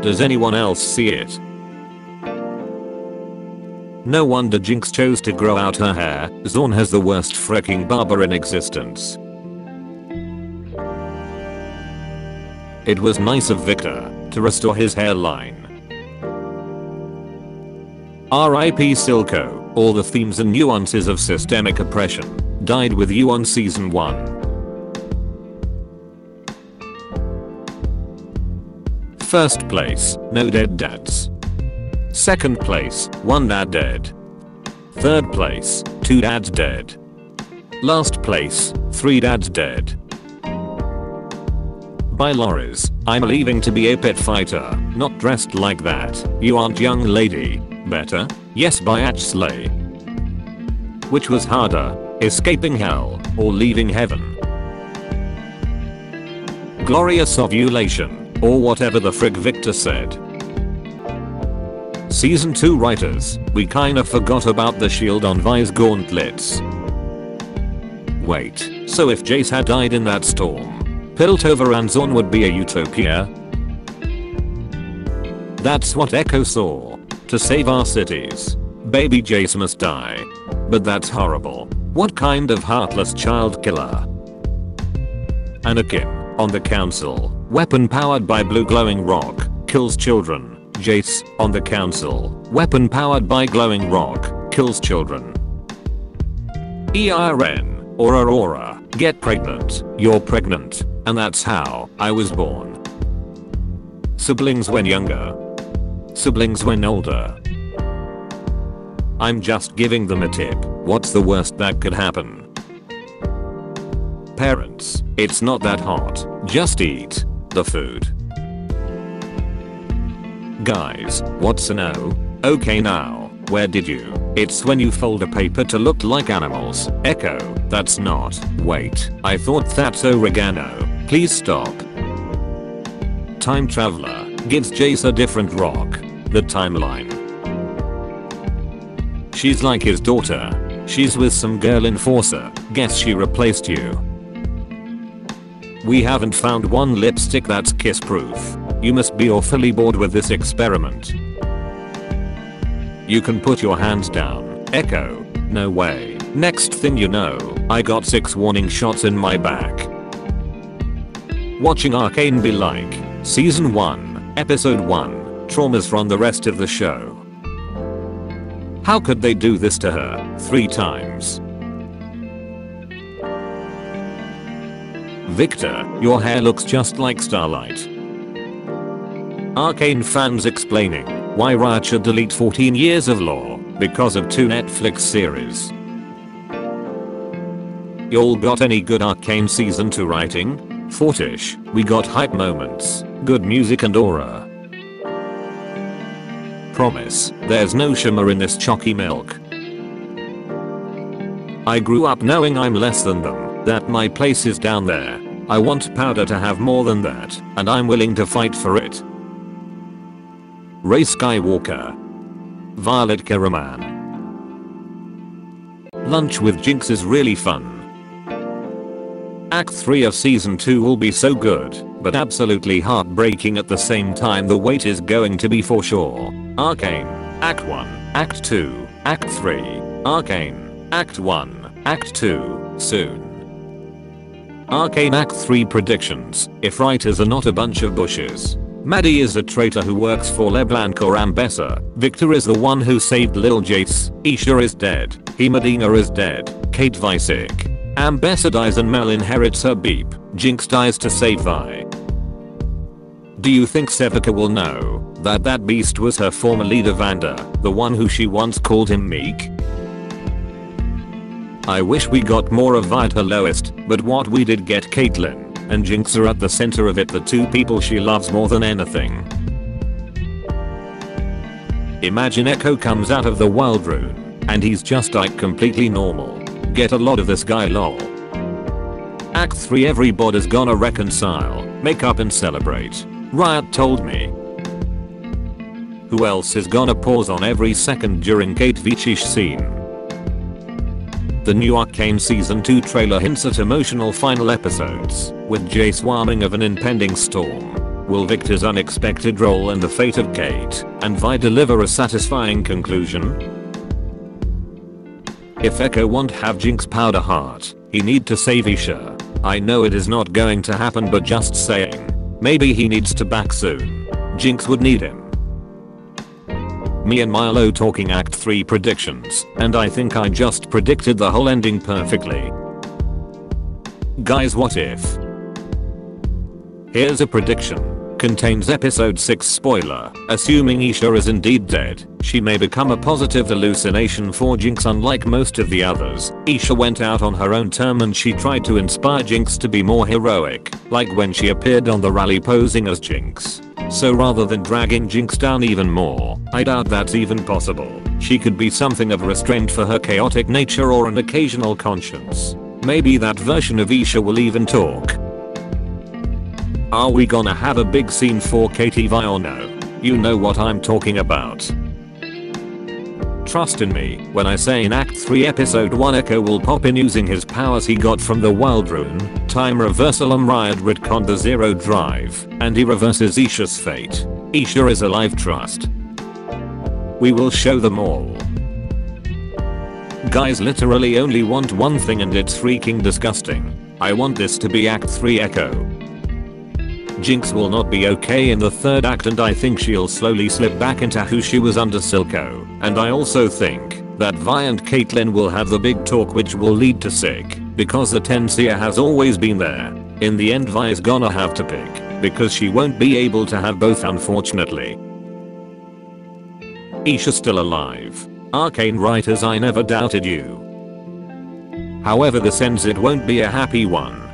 Does anyone else see it? No wonder Jinx chose to grow out her hair. Zorn has the worst freaking barber in existence. It was nice of Viktor to restore his hairline. R.I.P. Silco, all the themes and nuances of systemic oppression died with you on season 1. First place, no dead dads. Second place, 1 dad dead. Third place, 2 dads dead. Last place, 3 dads dead. By Loris, I'm leaving to be a pit fighter, not dressed like that. You aren't young lady. Better? Yes by Slay. Which was harder, escaping hell or leaving heaven? Glorious ovulation, or whatever the frig Viktor said. Season 2 writers, we kinda forgot about the shield on Vi's gauntlets. Wait, so if Jace had died in that storm, Piltover and Zorn would be a utopia? That's what Echo saw. To save our cities, baby Jace must die. But that's horrible. What kind of heartless child killer? Anakin, on the council, weapon powered by blue glowing rock, kills children. Jace, on the council, weapon powered by glowing rock, kills children. ERN, or Aurora, get pregnant, you're pregnant, and that's how I was born. Siblings when younger. Siblings when older. I'm just giving them a tip. What's the worst that could happen? Parents, it's not that hot. Just eat the food. Guys, what's a no? Okay now, where did you? It's when you fold a paper to look like animals. Echo, that's not. Wait, I thought that's oregano. Please stop. Time traveler gives Jace a different rock. The timeline. She's like his daughter. She's with some girl enforcer. Guess she replaced you. We haven't found one lipstick that's kiss proof. You must be awfully bored with this experiment. You can put your hands down. Echo. No way. Next thing you know, I got 6 warning shots in my back. Watching Arcane be like, Season 1, Episode 1, traumas from the rest of the show. How could they do this to her 3 times? Viktor, your hair looks just like Starlight. Arcane fans explaining why Riot should delete 14 years of lore because of 2 Netflix series. Y'all got any good Arcane season 2 writing? Fortish, we got hype moments, good music and aura. Promise, there's no shimmer in this chalky milk. I grew up knowing I'm less than them, that my place is down there. I want powder to have more than that, and I'm willing to fight for it. Rey Skywalker. Violet Karaman. Lunch with Jinx is really fun. Act 3 of season 2 will be so good, but absolutely heartbreaking at the same time. The wait is going to be for sure. Arcane, Act 1, Act 2, Act 3, Arcane, Act 1, Act 2, soon. Arcane Act 3 predictions, if writers are not a bunch of bushes. Maddie is a traitor who works for LeBlanc or Ambessa. Viktor is the one who saved Lil Jace. Isha is dead. Medina is dead. Kate Vi sick. Ambessa dies and Mel inherits her beep. Jinx dies to save Vi. Do you think Sevika will know that beast was her former leader Vanda, the one who she once called him meek? I wish we got more of Vi at her lowest, but what we did get Caitlyn and Jinx are at the center of it, the 2 people she loves more than anything. Imagine Echo comes out of the Wild Rune and he's just like completely normal. Get a lot of this guy lol. Act 3 everybody's gonna reconcile, make up and celebrate. Riot told me. Who else is gonna pause on every second during Kate Vichi's scene? The new Arcane Season 2 trailer hints at emotional final episodes, with Jace warning of an impending storm. Will Viktor's unexpected role and the fate of Kate and Vi deliver a satisfying conclusion? If Echo won't have Jinx powder heart, he need to save Isha. I know it is not going to happen, but just saying. Maybe he needs to back soon. Jinx would need him. Me and Milo talking Act 3 predictions, and I think I just predicted the whole ending perfectly. Guys, what if? Here's a prediction. Contains episode 6 spoiler. Assuming Isha is indeed dead, she may become a positive hallucination for Jinx. Unlike most of the others, Isha went out on her own term and she tried to inspire Jinx to be more heroic, like when she appeared on the rally posing as Jinx. So rather than dragging Jinx down even more, I doubt that's even possible. She could be something of a restraint for her chaotic nature or an occasional conscience. Maybe that version of Isha will even talk. Are we gonna have a big scene for Katie Vi or no? You know what I'm talking about. Trust in me when I say in Act 3 Episode 1 Echo will pop in using his powers he got from the Wild Rune, Time Reversal Riot Retcon the Zero Drive, and he reverses Isha's fate. Isha is alive, trust. We will show them all. Guys literally only want one thing and it's freaking disgusting. I want this to be Act 3 Echo. Jinx will not be okay in the third act and I think she'll slowly slip back into who she was under Silco, and I also think that Vi and Caitlyn will have the big talk which will lead to sick, because the Tensia has always been there. In the end Vi is gonna have to pick, because she won't be able to have both unfortunately. Isha's still alive. Arcane writers, I never doubted you. However this ends, it won't be a happy one.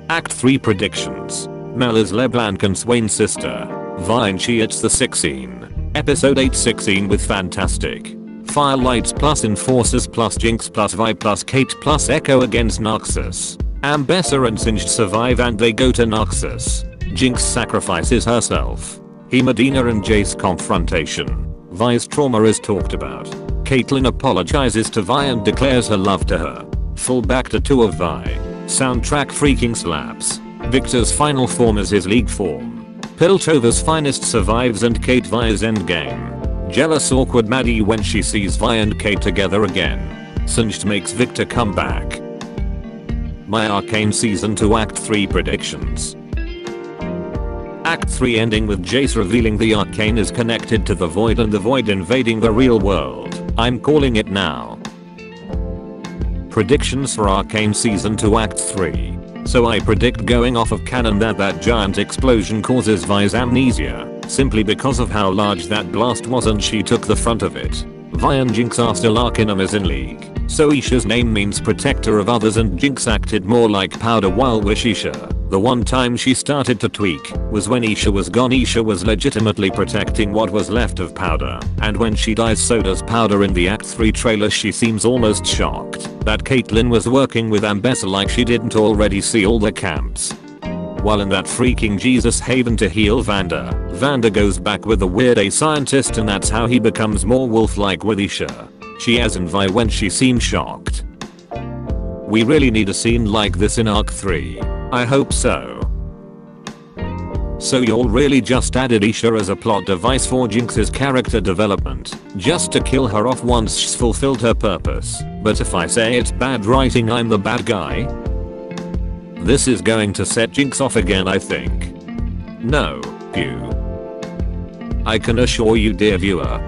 Act 3 predictions. Mel is LeBlanc and Swain's sister. Vi and she, it's the 16. Episode 8 16 with fantastic Firelights plus Enforcers plus Jinx plus Vi plus Kate plus Echo against Noxus. Ambessa and Singed survive and they go to Noxus. Jinx sacrifices herself. Medina and Jace confrontation. Vi's trauma is talked about. Caitlyn apologizes to Vi and declares her love to her. Full back to 2 of Vi. Soundtrack freaking slaps. Viktor's final form is his league form. Piltover's finest survives and Kate Vi's endgame. Jealous awkward Maddie when she sees Vi and Kate together again. Singed makes Viktor come back. My Arcane Season 2 Act 3 predictions. Act 3 ending with Jace revealing the Arcane is connected to the Void and the Void invading the real world. I'm calling it now. Predictions for Arcane Season 2 Act 3. So I predict going off of canon that giant explosion causes Vi's amnesia, simply because of how large that blast was and she took the front of it. Vi and Jinx are still Arcanemies in League, so Isha's name means protector of others and Jinx acted more like Powder while with Isha. The one time she started to tweak was when Isha was gone. Isha was legitimately protecting what was left of Powder, and when she dies so does Powder. In the Act 3 trailer she seems almost shocked that Caitlyn was working with Ambessa, like she didn't already see all the camps. While in that freaking Jesus haven to heal Vanda goes back with the weird A scientist and that's how he becomes more wolf-like with Isha. She as in Vi when she seemed shocked. We really need a scene like this in Arc 3. I hope so. So y'all really just added Isha as a plot device for Jinx's character development, just to kill her off once she's fulfilled her purpose. But if I say it's bad writing, I'm the bad guy? This is going to set Jinx off again, I think. No, phew. I can assure you, dear viewer,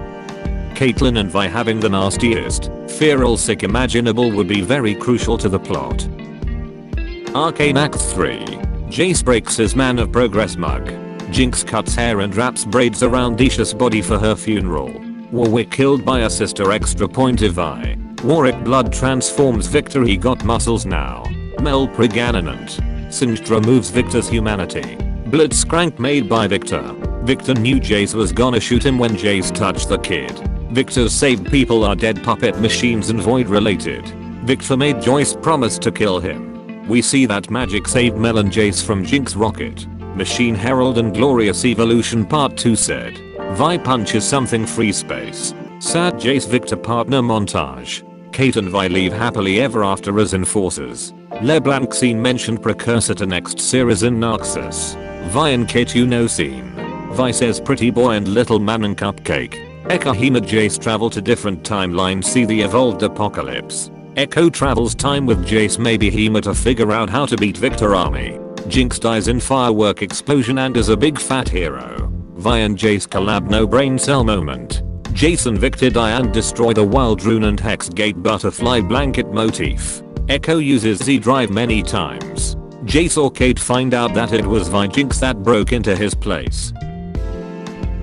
Caitlyn and Vi having the nastiest, feral sick imaginable would be very crucial to the plot. Arcane Act 3. Jace breaks his Man of Progress mug. Jinx cuts hair and wraps braids around Isha's body for her funeral. Warwick killed by a sister. Extra point if Vi. Warwick blood transforms Viktor, he got muscles now. Mel pregnant. Singed removes Viktor's humanity. Blitzcrank made by Viktor. Viktor knew Jace was gonna shoot him when Jace touched the kid. Viktor's saved people are dead puppet machines and Void related. Viktor made Joyce promise to kill him. We see that magic saved Mel and Jace from Jinx Rocket. Machine Herald and Glorious Evolution Part 2 said. Vi punches something free space. Sad Jace Viktor partner montage. Kate and Vi leave happily ever after as enforcers. LeBlanc scene mentioned precursor to next series in Narcissus. Vi and Kate you know scene. Vi says pretty boy and little man and cupcake. Echo Hema Jace travel to different timelines see the evolved apocalypse. Echo travels time with Jace maybe Hema to figure out how to beat Viktor army. Jinx dies in firework explosion and is a big fat hero. Vi and Jace collab no brain cell moment. Jace and Viktor die and destroy the wild rune and hex gate butterfly blanket motif. Echo uses Z drive many times. Jace or Kate find out that it was Vi Jinx that broke into his place.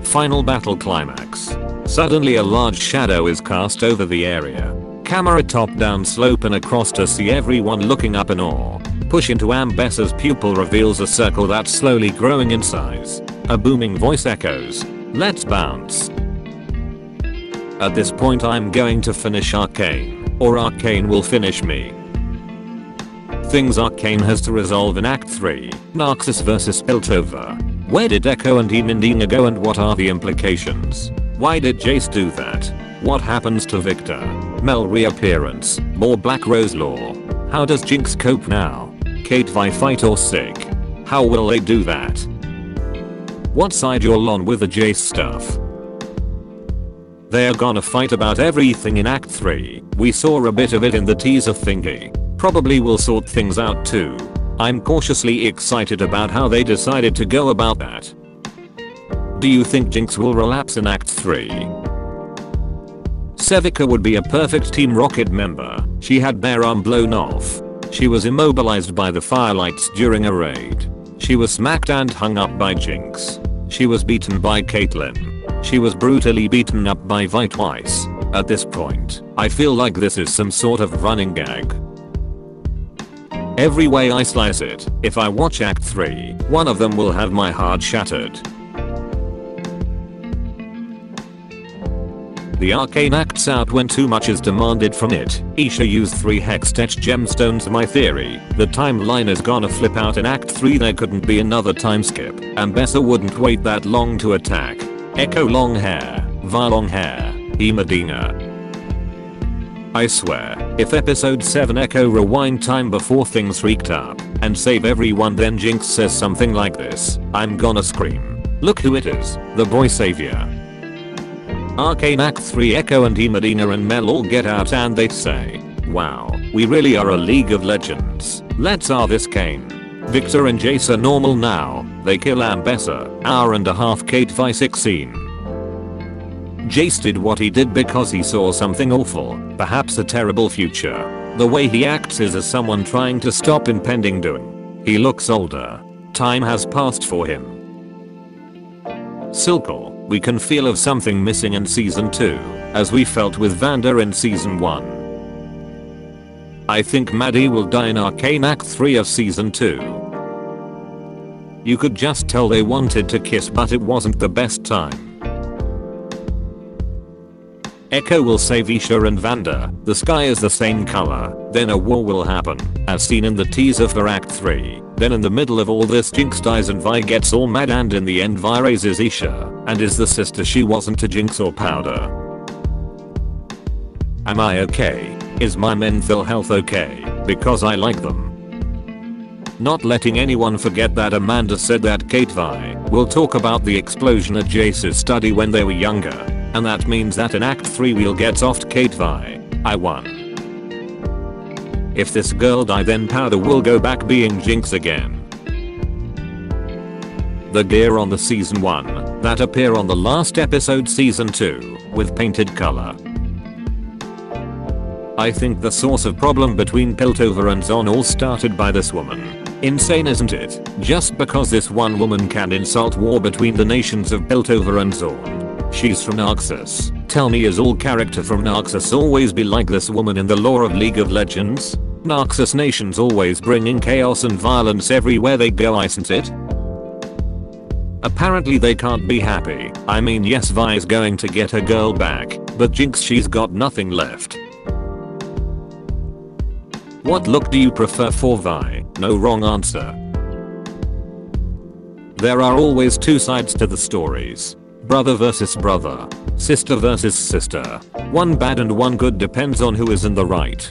Final battle climax. Suddenly a large shadow is cast over the area. Camera top down slope and across to see everyone looking up in awe. Push into Ambessa's pupil reveals a circle that's slowly growing in size. A booming voice echoes, "Let's bounce." At this point I'm going to finish Arcane, or Arcane will finish me. Things Arcane has to resolve in Act 3, Narcissus vs Piltover. Where did Echo and Emendina go and what are the implications? Why did Jace do that? What happens to Viktor? Mel reappearance, more Black Rose lore. How does Jinx cope now? Kate Vi fight or sick? How will they do that? What side you're on with the Jace stuff? They are gonna fight about everything in Act 3. We saw a bit of it in the teaser thingy. Probably will sort things out too. I'm cautiously excited about how they decided to go about that. Do you think Jinx will relapse in Act 3? Sevika would be a perfect Team Rocket member. She had their arm blown off. She was immobilized by the firelights during a raid. She was smacked and hung up by Jinx. She was beaten by Caitlyn. She was brutally beaten up by Vi twice. At this point, I feel like this is some sort of running gag. Every way I slice it, if I watch Act 3, one of them will have my heart shattered. The Arcane acts out when too much is demanded from it. Isha used 3 hex-etched gemstones. My theory, the timeline is gonna flip out in Act 3. There couldn't be another time skip. Ambessa wouldn't wait that long to attack. Echo long hair, Vi long hair, Emendina. I swear, if episode 7 Echo rewind time before things freaked up and save everyone then Jinx says something like this, I'm gonna scream. Look who it is, the boy savior. Arcane Act 3 Echo and Emendina and Mel all get out and they say, wow, we really are a League of Legends. Let's this Kane. Viktor and Jace are normal now. They kill Ambessa. Hour and a half Kate Vi 16. Jace did what he did because he saw something awful, perhaps a terrible future. The way he acts is as someone trying to stop impending doom. He looks older. Time has passed for him. Silco, we can feel of something missing in season 2, as we felt with Vander in season 1. I think Maddie will die in Arcane Act 3 of season 2. You could just tell they wanted to kiss but it wasn't the best time. Echo will save Isha and Vander, the sky is the same color, then a war will happen, as seen in the teaser for Act 3. Then in the middle of all this Jinx dies and Vi gets all mad and in the end Vi raises Isha, and is the sister she wasn't to Jinx or Powder. Am I okay? Is my mental health okay? Because I like them. Not letting anyone forget that Amanda said that Kate Vi will talk about the explosion at Jace's study when they were younger, and that means that in Act 3 we'll get soft Kate Vi. I won. If this girl die then Powder will go back being Jinx again. The gear on the season 1 that appear on the last episode season 2 with painted color. I think the source of problem between Piltover and Zon all started by this woman. Insane isn't it? Just because this one woman can insult war between the nations of Piltover and Zon. She's from Narcissus. Tell me, is all character from Narcissus always be like this woman in the lore of League of Legends? Narcissus nations always bringing chaos and violence everywhere they go, isn't it? Apparently they can't be happy. I mean, yes, Vi is going to get her girl back, but Jinx, she's got nothing left. What look do you prefer for Vi? No wrong answer. There are always two sides to the stories. Brother versus brother. Sister versus sister. One bad and one good depends on who is in the right.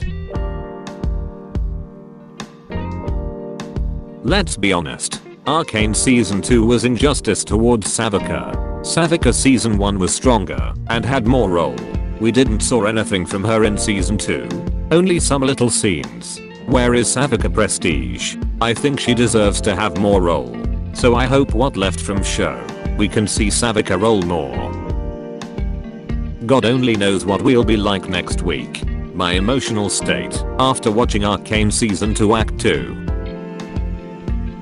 Let's be honest. Arcane Season 2 was injustice towards Savica. Savica Season 1 was stronger and had more role. We didn't saw anything from her in Season 2. Only some little scenes. Where is Savica prestige? I think she deserves to have more role. So I hope what left from show, we can see Savica role more. God only knows what we'll be like next week. My emotional state after watching Arcane Season 2 Act 2.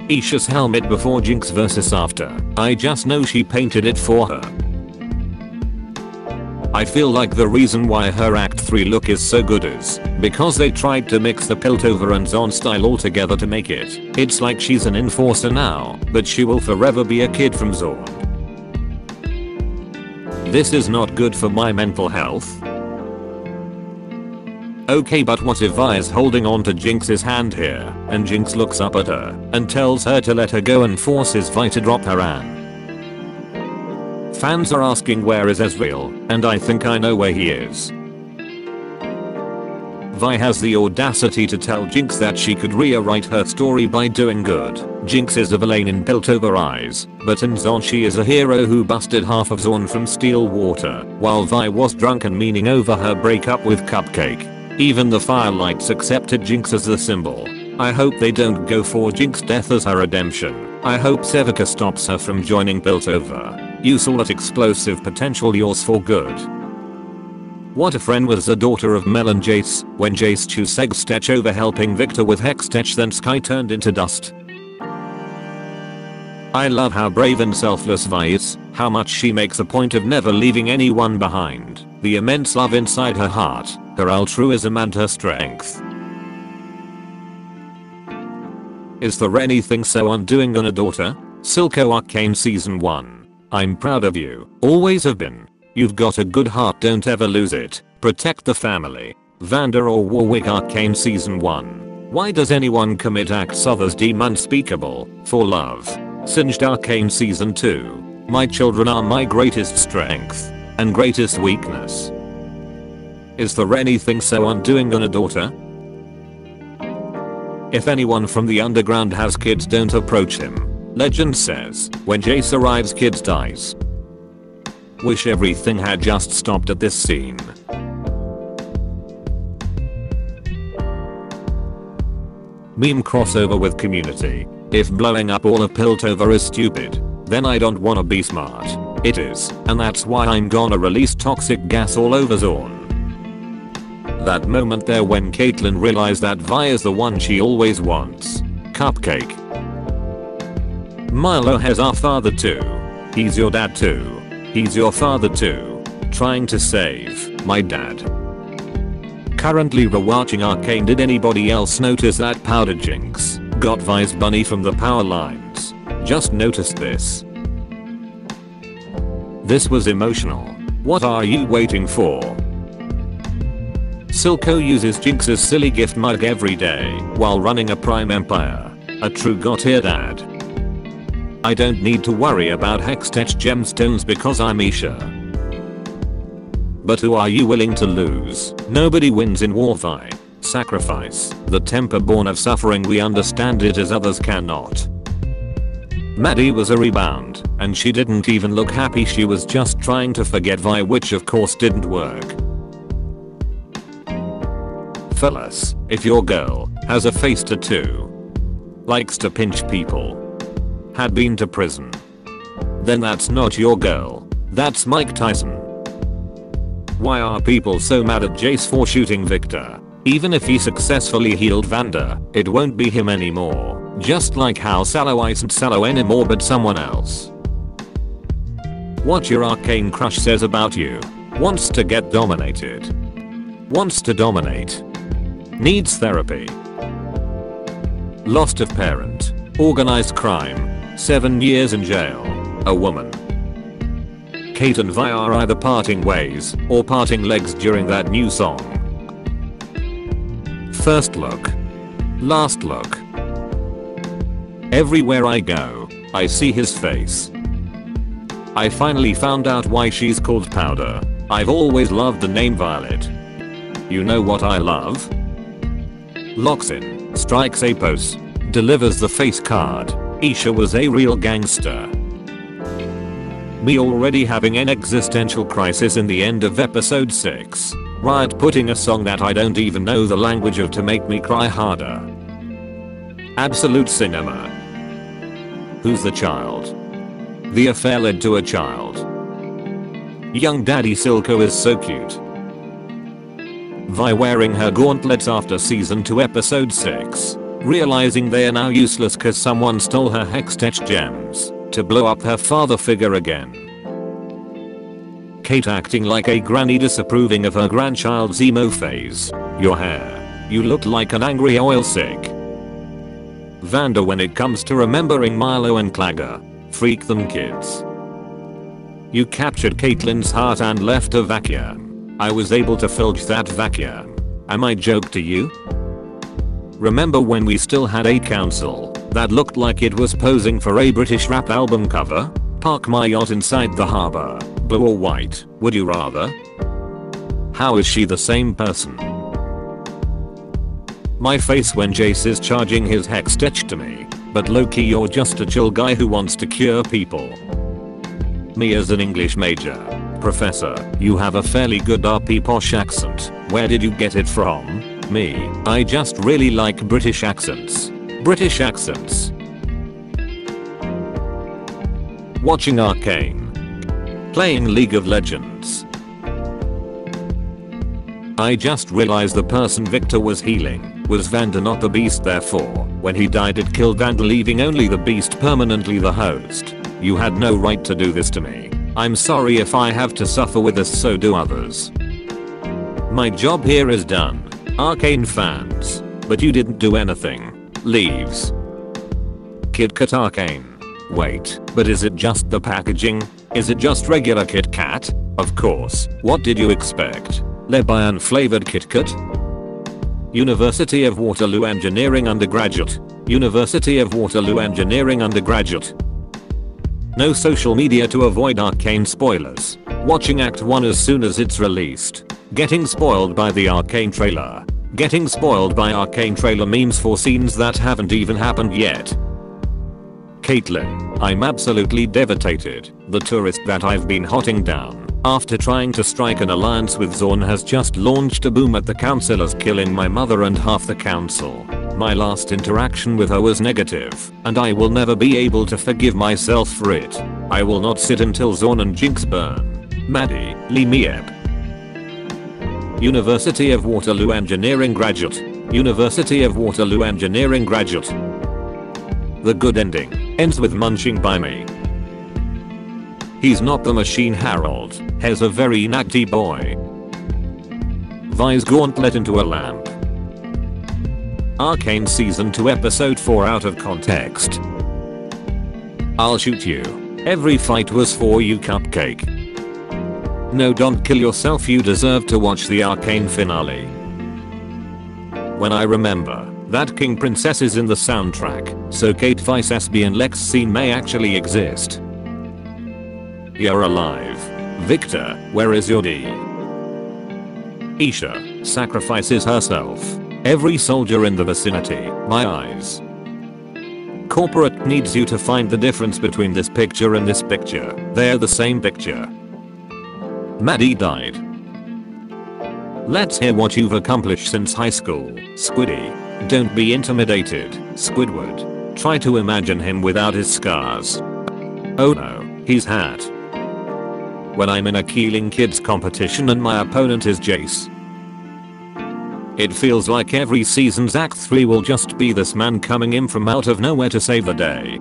Isha's helmet before Jinx versus after. I just know she painted it for her. I feel like the reason why her Act 3 look is so good is because they tried to mix the Piltover and Zon style all together to make it. It's like she's an enforcer now, but she will forever be a kid from Zon. This is not good for my mental health. Okay, but what if Vi is holding on to Jinx's hand here and Jinx looks up at her and tells her to let her go and forces Vi to drop her hand? Fans are asking where is Ezreal, and I think I know where he is. Vi has the audacity to tell Jinx that she could rewrite her story by doing good. Jinx is a villain in Piltover eyes, but in Zon she is a hero who busted half of Zon from Steel Water, while Vi was drunk and meaning over her breakup with Cupcake. Even the Firelights accepted Jinx as the symbol. I hope they don't go for Jinx's death as her redemption. I hope Savica stops her from joining Piltover. You saw that explosive potential yours for good. What a friend was the daughter of Mel and Jace when Jace chose Hextech over helping Viktor with Hextech, then Sky turned into dust. I love how brave and selfless Vi is, how much she makes a point of never leaving anyone behind, the immense love inside her heart, her altruism and her strength. Is there anything so undoing on a daughter? Silco Arcane Season 1. I'm proud of you, always have been. You've got a good heart, don't ever lose it. Protect the family. Vanda or Warwick Arcane Season 1. Why does anyone commit acts others deem unspeakable for love? Singed Arcane Season 2. My children are my greatest strength and greatest weakness. Is there anything so undoing on a daughter? If anyone from the underground has kids, don't approach him. Legend says, when Jace arrives, kids dies. Wish everything had just stopped at this scene. Meme crossover with community. If blowing up all of Piltover is stupid, then I don't wanna be smart. It is, and that's why I'm gonna release toxic gas all over Zon. That moment there when Caitlyn realized that Vi is the one she always wants. Cupcake. Milo has our father too. He's your dad too. He's your father too. Trying to save my dad. Currently rewatching Arcane. Did anybody else notice that powdered Jinx got Vi's bunny from the power lines? Just noticed this. This was emotional. What are you waiting for? Silco uses Jinx's silly gift mug every day while running a prime empire. A true god here dad. I don't need to worry about Hextech gemstones because I'm Isha. But who are you willing to lose? Nobody wins in war. Vi. Sacrifice. The temper born of suffering, we understand it as others cannot. Maddie was a rebound, and she didn't even look happy. She was just trying to forget Vi, which of course didn't work. Fellas, if your girl has a face tattoo, likes to pinch people, had been to prison, then that's not your girl. That's Mike Tyson. Why are people so mad at Jace for shooting Viktor? Even if he successfully healed Vanda, it won't be him anymore. Just like how Sallow isn't Sallow anymore but someone else. What your arcane crush says about you. Wants to get dominated. Wants to dominate. Needs therapy. Lost of parent. Organized crime. 7 years in jail. A woman. Kate and Vi are either parting ways or parting legs during that new song. First look. Last look. Everywhere I go, I see his face. I finally found out why she's called Powder. I've always loved the name Violet. You know what I love? Locks in, strikes a pose, delivers the face card. Isha was a real gangster. Me already having an existential crisis in the end of episode 6. Riot putting a song that I don't even know the language of to make me cry harder. Absolute cinema. Who's the child? The affair led to a child. Young daddy Silco is so cute. Vi wearing her gauntlets after season 2 episode 6. Realizing they are now useless cause someone stole her hextech gems to blow up her father figure again. Kate acting like a granny disapproving of her grandchild's emo phase. Your hair. You look like an angry oil sick. Vanda when it comes to remembering Milo and Clagger. Freak them kids. You captured Caitlyn's heart and left a vacuum. I was able to filch that vacuum. Am I joke to you? Remember when we still had a council that looked like it was posing for a British rap album cover? Park my yacht inside the harbor. Blue or white, would you rather? How is she the same person? My face when Jace is charging his hextech to me. But low-key you're just a chill guy who wants to cure people. Me as an English major. Professor, you have a fairly good RP posh accent. Where did you get it from? Me, I just really like British accents. British accents. Watching Arcane. Playing League of Legends. I just realized the person Viktor was healing was Vanda, not the beast, therefore when he died it killed Vanda, leaving only the beast permanently the host. You had no right to do this to me. I'm sorry if I have to suffer with this, so do others. My job here is done. Arcane fans. But you didn't do anything. Leaves. Kit Kat Arcane. Wait, but is it just the packaging? Is it just regular Kit Kat? Of course. What did you expect? Lebanon flavored Kit Kat? University of Waterloo Engineering undergraduate. University of Waterloo Engineering undergraduate. No social media to avoid Arcane spoilers. Watching Act 1 as soon as it's released. Getting spoiled by the Arcane trailer. Getting spoiled by Arcane trailer memes for scenes that haven't even happened yet. Caitlyn, I'm absolutely devastated. The tourist that I've been hotting down after trying to strike an alliance with Zorn has just launched a boom at the councillors, killing my mother and half the council. My last interaction with her was negative, and I will never be able to forgive myself for it. I will not sit until Zorn and Jinx burn. Maddie, Lee Miep. University of Waterloo Engineering graduate. University of Waterloo Engineering graduate. The good ending ends with munching by me. He's not the machine Harold. He's a very nagty boy. Vi's gauntlet into a lamp. Arcane season 2 episode 4 out of context. I'll shoot you. Every fight was for you, cupcake. No, don't kill yourself, you deserve to watch the Arcane finale. When I remember that King Princess is in the soundtrack, so Kate, Vice, SB and Lex scene may actually exist. You're alive. Viktor, where is your D? Isha sacrifices herself. Every soldier in the vicinity, my eyes. Corporate needs you to find the difference between this picture and this picture. They're the same picture. Maddie died. Let's hear what you've accomplished since high school, Squiddy. Don't be intimidated, Squidward. Try to imagine him without his scars. Oh no, he's hat. When I'm in a Keeling Kids competition and my opponent is Jace. It feels like every season's Act 3 will just be this man coming in from out of nowhere to save the day.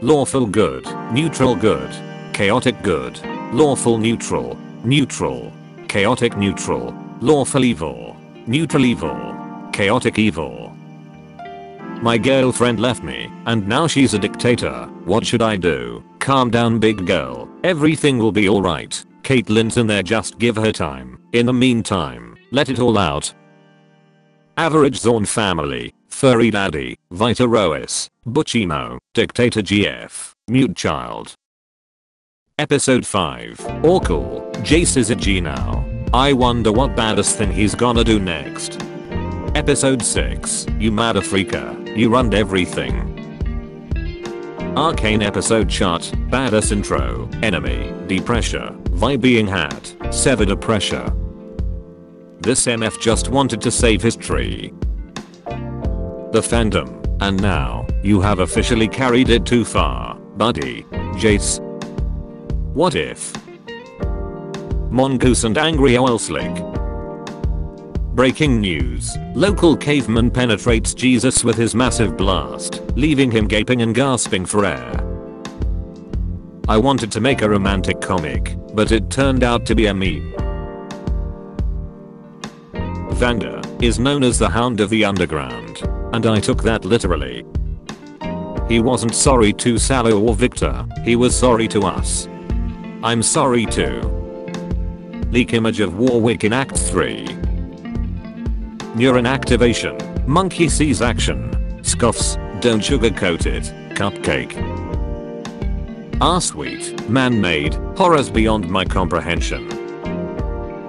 Lawful good, neutral good, chaotic good, lawful neutral, neutral, chaotic neutral, lawful evil, neutral evil, chaotic evil. My girlfriend left me, and now she's a dictator. What should I do? Calm down, big girl. Everything will be alright. Caitlyn's in there, just give her time. In the meantime, let it all out. Average Zorn family, Furry Daddy, Vita Rois, Butchimo, Dictator GF, Mute Child. Episode 5, Orkle, Jace is a G now. I wonder what baddest thing he's gonna do next. Episode 6, you mad freaker, you ruined everything. Arcane episode chart, badass intro, enemy, depressure, Vi being had, severed a pressure. This MF just wanted to save his tree. The fandom, and now, you have officially carried it too far, buddy, Jace. What if? Mongoose and angry oil slick. Breaking news, local caveman penetrates Jesus with his massive blast, leaving him gaping and gasping for air. I wanted to make a romantic comic, but it turned out to be a meme. Vander is known as the Hound of the Underground, and I took that literally. He wasn't sorry to Salo or Viktor, he was sorry to us. I'm sorry too. Leak image of Warwick in Act 3. Neuron activation, monkey sees action, scoffs, don't sugarcoat it, cupcake. Sweet, man-made, horrors beyond my comprehension.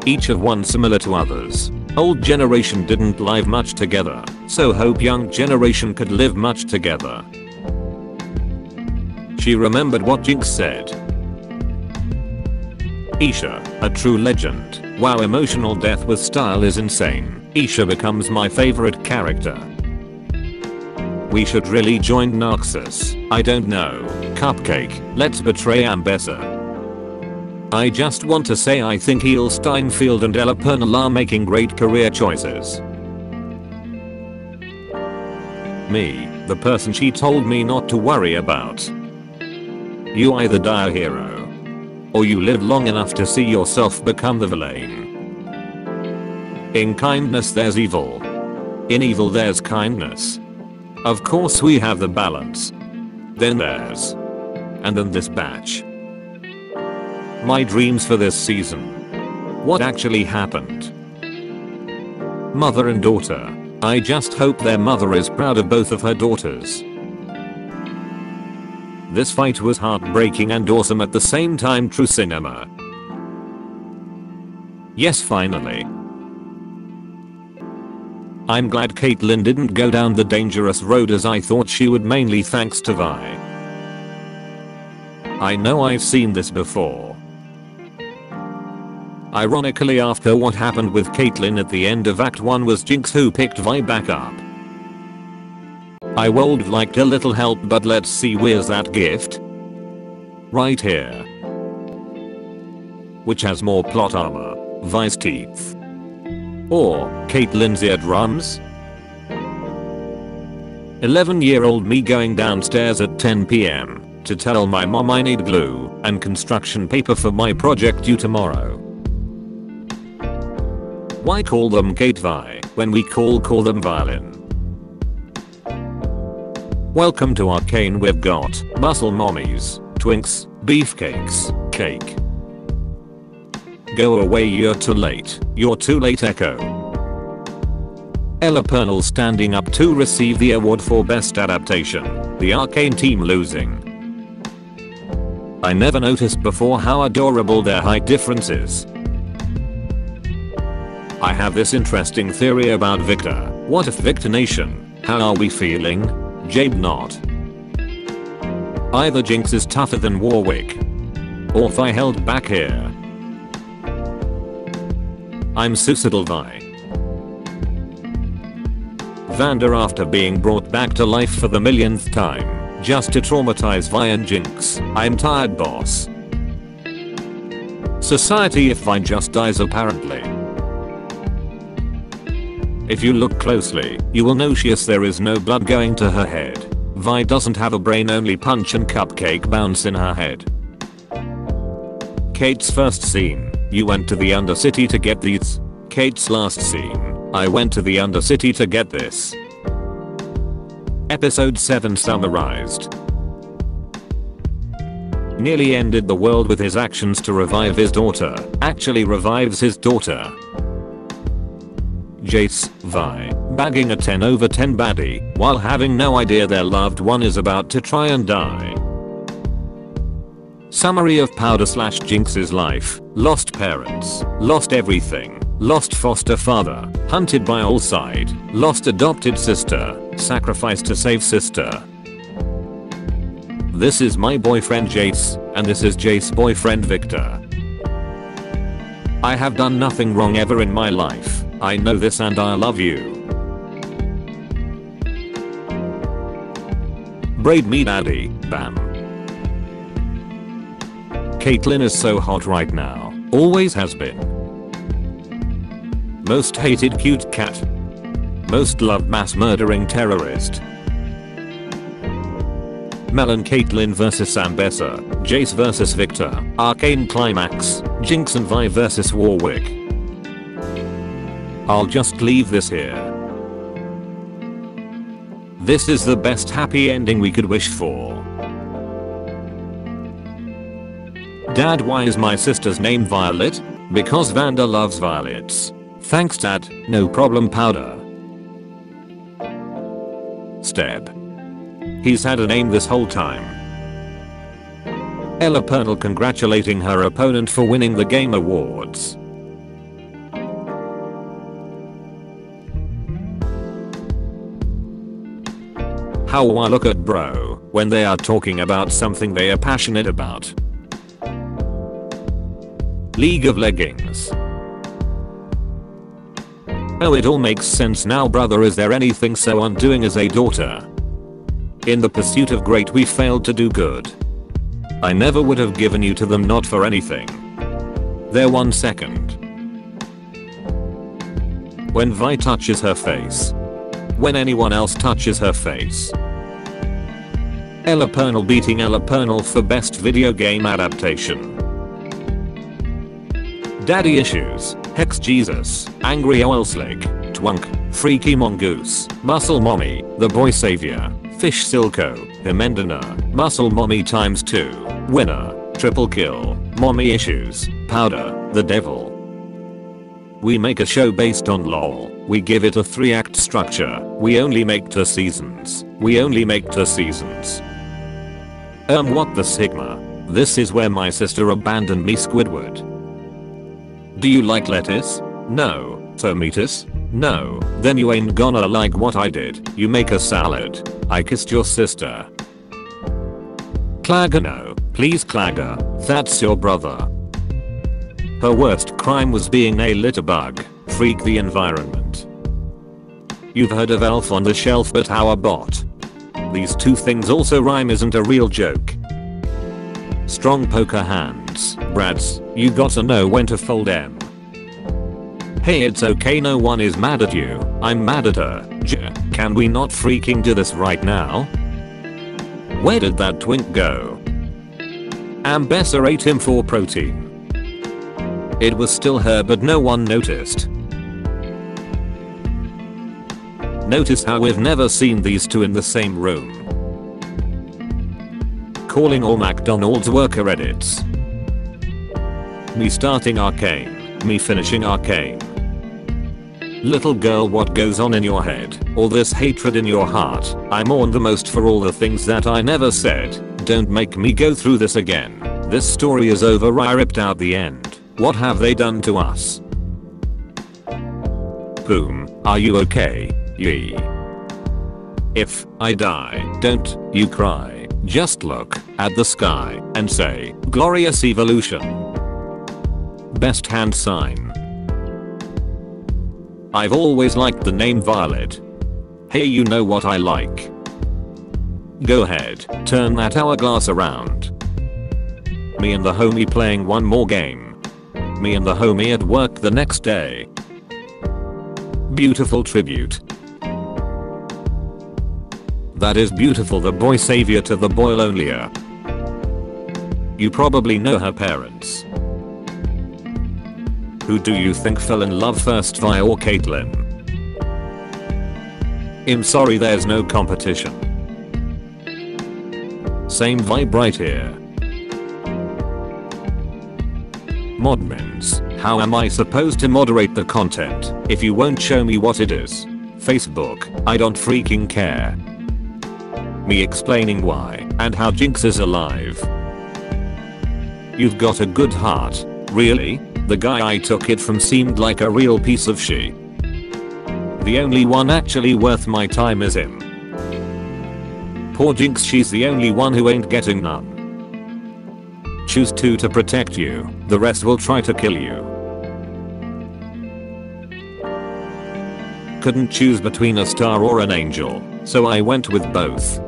Each of one similar to others. Old generation didn't live much together, so hope young generation could live much together. She remembered what Jinx said. Isha, a true legend. Wow, emotional death with style is insane. Isha becomes my favorite character. We should really join Narcissus. I don't know. Cupcake, let's betray Ambessa. I just want to say I think Eel Steinfeld and Ella Pernell are making great career choices. Me, the person she told me not to worry about. You either die a hero, or you live long enough to see yourself become the villain. In kindness there's evil. In evil there's kindness. Of course we have the balance. Then there's. And then this batch. My dreams for this season. What actually happened? Mother and daughter. I just hope their mother is proud of both of her daughters. This fight was heartbreaking and awesome at the same time. True cinema. Yes, finally. I'm glad Caitlyn didn't go down the dangerous road as I thought she would, mainly thanks to Vi. I know I've seen this before. Ironically, after what happened with Caitlyn at the end of Act 1 was Jinx who picked Vi back up. I would like a little help, but let's see, where's that gift? Right here. Which has more plot armor, Vi's teeth, or Caitlyn's eardrums? 11-year-old me going downstairs at 10 PM to tell my mom I need glue and construction paper for my project due tomorrow. Why call them Kate Vi when we call them violin? Welcome to Arcane. We've got muscle mommies, twinks, beefcakes, cake. Go away, you're too late. You're too late, Echo. Ella Pernell standing up to receive the award for best adaptation. The Arcane team losing. I never noticed before how adorable their height difference is. I have this interesting theory about Viktor. What if Viktor Nation? How are we feeling? Jade not. Either Jinx is tougher than Warwick, or Vi held back here. I'm suicidal Vi. Vander after being brought back to life for the millionth time, just to traumatize Vi and Jinx. I'm tired, boss. Society if Vi just dies apparently. If you look closely, you will notice there is no blood going to her head. Vi doesn't have a brain, only punch and cupcake bounce in her head. Kate's first scene, you went to the Undercity to get these. Kate's last scene, I went to the Undercity to get this. Episode 7 summarized. Nearly ended the world with his actions to revive his daughter, actually revives his daughter. Jace, Vi, bagging a 10 over 10 baddie while having no idea their loved one is about to try and die. Summary of Powder / Jinx's life: lost parents, lost everything, lost foster father, hunted by all side, lost adopted sister, sacrificed to save sister. This is my boyfriend Jace, and this is Jace's boyfriend Viktor. I have done nothing wrong ever in my life. I know this and I love you. Braid me daddy, bam. Caitlyn is so hot right now, always has been. Most hated cute cat. Most loved mass murdering terrorist. Melon Caitlyn vs Ambessa, Jace vs Viktor, Arcane Climax, Jinx and Vi vs Warwick. I'll just leave this here. This is the best happy ending we could wish for. Dad, why is my sister's name Violet? Because Vanda loves violets. Thanks Dad, no problem powder. Steb. He's had a name this whole time. Ella Pernell congratulating her opponent for winning the game awards. How I look at bro when they are talking about something they are passionate about. League of Leggings. Oh, it all makes sense now brother. Is there anything so undoing as a daughter? In the pursuit of great we failed to do good. I never would have given you to them not for anything. There 1 second. When Vi touches her face. When anyone else touches her face. Ella Pernell beating Ella Pernell for best video game adaptation. Daddy issues, Hex Jesus, Angry Oil Slick, Twunk, Freaky Mongoose, Muscle Mommy, The Boy Savior, Fish Silco, Himendana, Muscle Mommy x2, Winner, Triple Kill, Mommy Issues, Powder, The Devil. We make a show based on LOL. We give it a 3-act structure. We only make 2 seasons. We only make 2 seasons. What the Sigma? This is where my sister abandoned me Squidward. Do you like lettuce? No. Tomatus? No. Then you ain't gonna like what I did. You make a salad. I kissed your sister. Clagger, no. Please Clagger. That's your brother. Her worst crime was being a litter bug. Freak the environment. You've heard of Elf on the Shelf, but how about? These 2 things also rhyme isn't a real joke. Strong poker hands. Brads, you gotta know when to fold M. Hey, it's okay, no one is mad at you. I'm mad at her. Can we not freaking do this right now? Where did that twink go? Ambessa ate him for protein. It was still her, but no one noticed. Notice how we've never seen these 2 in the same room. Calling all McDonald's worker edits. Me starting Arcane. Me finishing Arcane. Little girl, what goes on in your head? All this hatred in your heart. I mourn the most for all the things that I never said. Don't make me go through this again. This story is over. I ripped out the end. What have they done to us? Boom. Are you okay? Yee. If I die, don't you cry. Just look at the sky and say, glorious evolution. Best hand sign. I've always liked the name Violet. Hey, you know what I like? Go ahead, turn that hourglass around. Me and the homie playing one more game. Me and the homie at work the next day. Beautiful tribute. That is beautiful. The boy savior to the boy lonelier. You probably know her parents. Who do you think fell in love first, Vi or Caitlyn? I'm sorry, there's no competition. Same vibe right here. Modmins, how am I supposed to moderate the content if you won't show me what it is? Facebook, I don't freaking care. Me explaining why and how Jinx is alive. You've got a good heart. Really? The guy I took it from seemed like a real piece of shit. The only one actually worth my time is him. Poor Jinx, she's the only one who ain't getting none. Choose two to protect you, the rest will try to kill you. Couldn't choose between a star or an angel, so I went with both.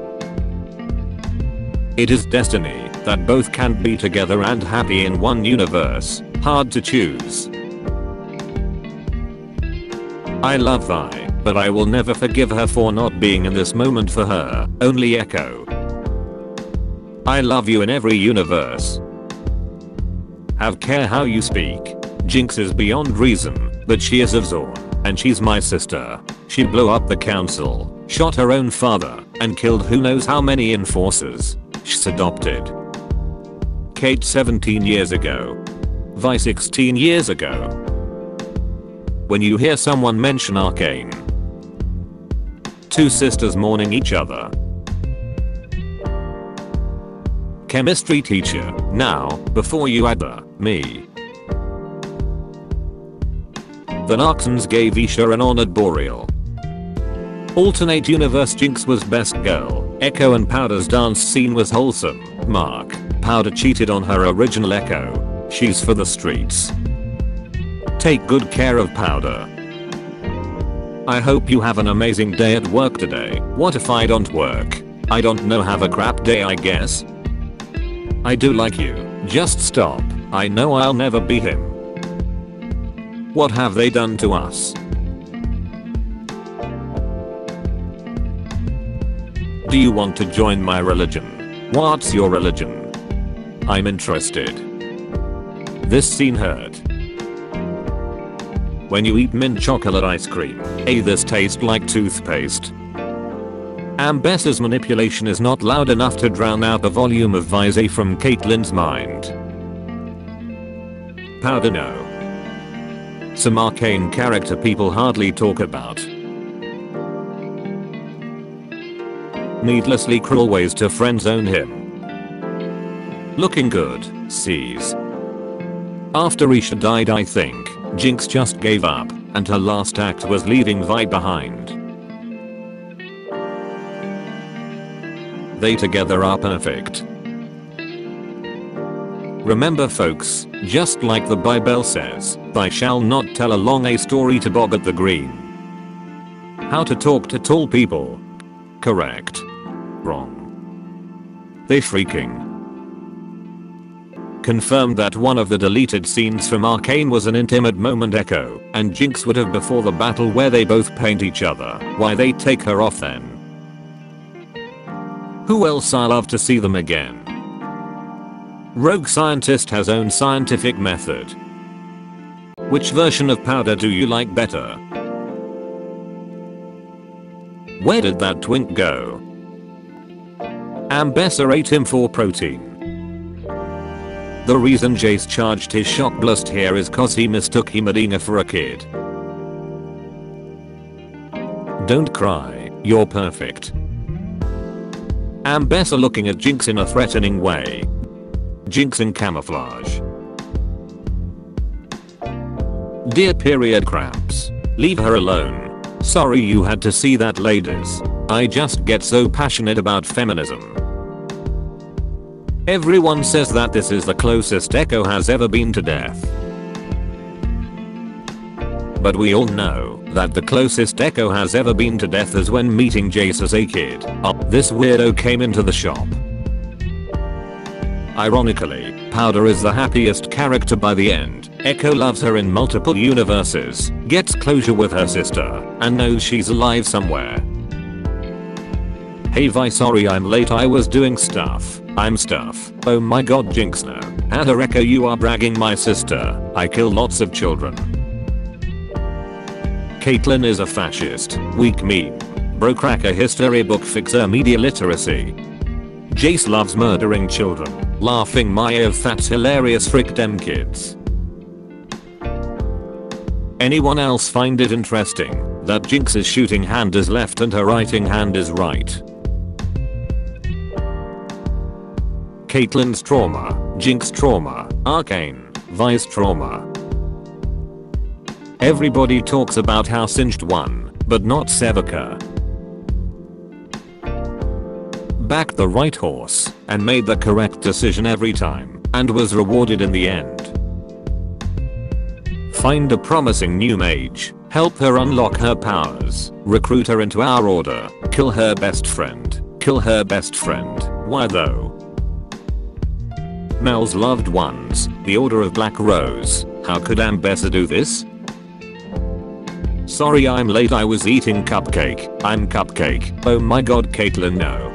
It is destiny that both can't be together and happy in one universe. Hard to choose. I love Vi, but I will never forgive her for not being in this moment for her. Only Echo. I love you in every universe. Have care how you speak. Jinx is beyond reason, but she is of Zorn, and she's my sister. She blew up the council, shot her own father, and killed who knows how many enforcers. She's adopted. Kate 17 years ago. Vi 16 years ago. When you hear someone mention Arcane. Two sisters mourning each other. Chemistry teacher, now, before you add the me. The Narxons gave Isha an honored burial. Alternate universe, Jinx was best girl. Echo and Powder's dance scene was wholesome. Mark. Powder cheated on her original Echo. She's for the streets. Take good care of Powder. I hope you have an amazing day at work today. What if I don't work? I don't know, have a crap day I guess. I do like you. Just stop. I know I'll never be him. What have they done to us? Do you want to join my religion? What's your religion? I'm interested. This scene hurt. When you eat mint chocolate ice cream, this tastes like toothpaste. Ambessa's manipulation is not loud enough to drown out the volume of Vise from Caitlyn's mind. Powder no. Some Arcane character people hardly talk about. Needlessly cruel ways to friendzone him. Looking good, sees. After Isha died, I think, Jinx just gave up, and her last act was leaving Vi behind. They together are perfect. Remember folks, just like the Bible says, I shall not tell a long story to bog the green. How to talk to tall people. Correct. Wrong. They freaking confirmed that one of the deleted scenes from Arcane was an intimate moment Echo and Jinx would have before the battle where they both paint each other. Why they take her off then? Who else? I love to see them again. Rogue scientist has own scientific method. Which version of Powder do you like better? Where did that twink go? Ambessa ate him for protein. The reason Jace charged his shock blast here is cause he mistook Medina for a kid. Don't cry, you're perfect. Ambessa looking at Jinx in a threatening way. Jinx in camouflage. Dear period cramps. Leave her alone. Sorry you had to see that ladies. I just get so passionate about feminism. Everyone says that this is the closest Echo has ever been to death. But we all know that the closest Echo has ever been to death is when meeting Jace as a kid. This weirdo came into the shop. Ironically, Powder is the happiest character by the end. Echo loves her in multiple universes, gets closure with her sister, and knows she's alive somewhere. Hey Vi, sorry I'm late, I was doing stuff. I'm stuff. Oh my god Jinx no. Ada Echo, you are bragging my sister. I kill lots of children. Caitlyn is a fascist. Weak meme. Bro cracker history book fixer media literacy. Jace loves murdering children. Laughing Maya, that's hilarious, frick dem kids. Anyone else find it interesting that Jinx's shooting hand is left and her writing hand is right? Caitlyn's trauma, Jinx trauma, Arcane, Vi's trauma. Everybody talks about how Singed won, but not Sevika. Backed the right horse and made the correct decision every time and was rewarded in the end. Find a promising new mage, help her unlock her powers, recruit her into our order, kill her best friend. Kill her best friend. Why though? Mel's loved ones, the Order of Black Rose. How could Ambessa do this? Sorry I'm late, I was eating cupcake. I'm cupcake. Oh my god, Caitlyn, no.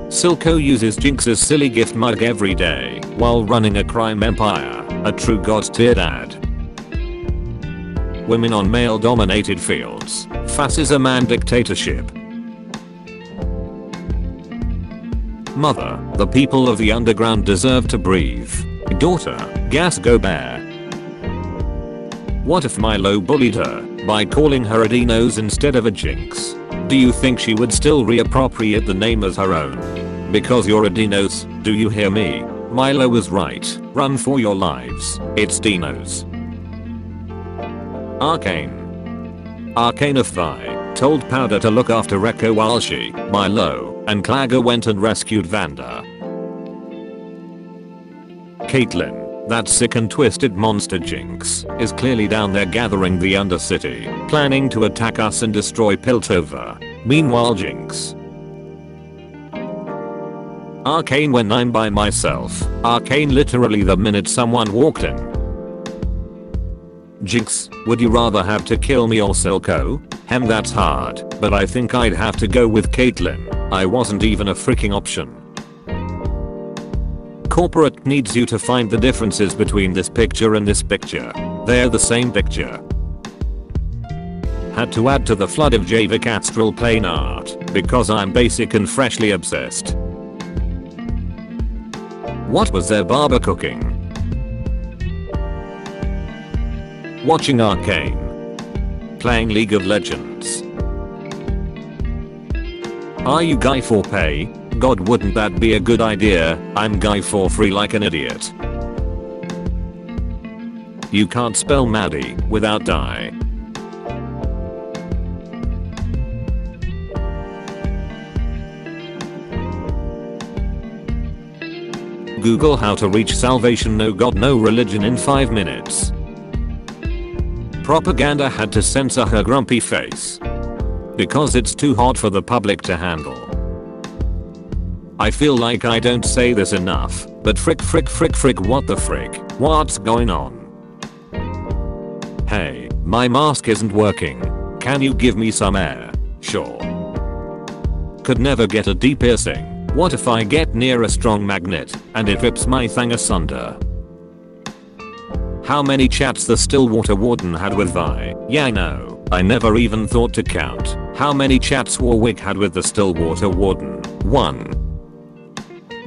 Silco uses Jinx's silly gift mug every day while running a crime empire. A true god tier dad. Women on male dominated fields. Fascism dictatorship. Mother, the people of the underground deserve to breathe. Daughter, gas go bear. What if Milo bullied her by calling her a Dinos instead of a Jinx? Do you think she would still reappropriate the name as her own? Because you're a Dinos, do you hear me? Milo was right. Run for your lives. It's Dinos. Arcane S2 told Powder to look after Rekko while she, Milo, and Clagger went and rescued Vanda. Caitlyn, that sick and twisted monster Jinx, is clearly down there gathering the Undercity, planning to attack us and destroy Piltover. Meanwhile Jinx. Arcane when I'm by myself. Arcane literally the minute someone walked in. Jinx, would you rather have to kill me or Silco? That's hard, but I think I'd have to go with Caitlyn. I wasn't even a freaking option. Corporate needs you to find the differences between this picture and this picture. They're the same picture. Had to add to the flood of Javik astral plane art, because I'm basic and freshly obsessed. What was their barber cooking? Watching Arcane. Playing League of Legends. Are you Guy for pay? God, wouldn't that be a good idea? I'm Guy for free like an idiot. You can't spell Maddie without die. Google how to reach salvation, no God no religion in 5 minutes. Propaganda had to censor her grumpy face. Because it's too hot for the public to handle. I feel like I don't say this enough, but frick what the frick, what's going on? Hey, my mask isn't working. Can you give me some air? Sure. Could never get a deep piercing. What if I get near a strong magnet and it rips my thing asunder? How many chats the Stillwater Warden had with Vi? Yeah, I know. I never even thought to count how many chats Warwick had with the Stillwater Warden. 1.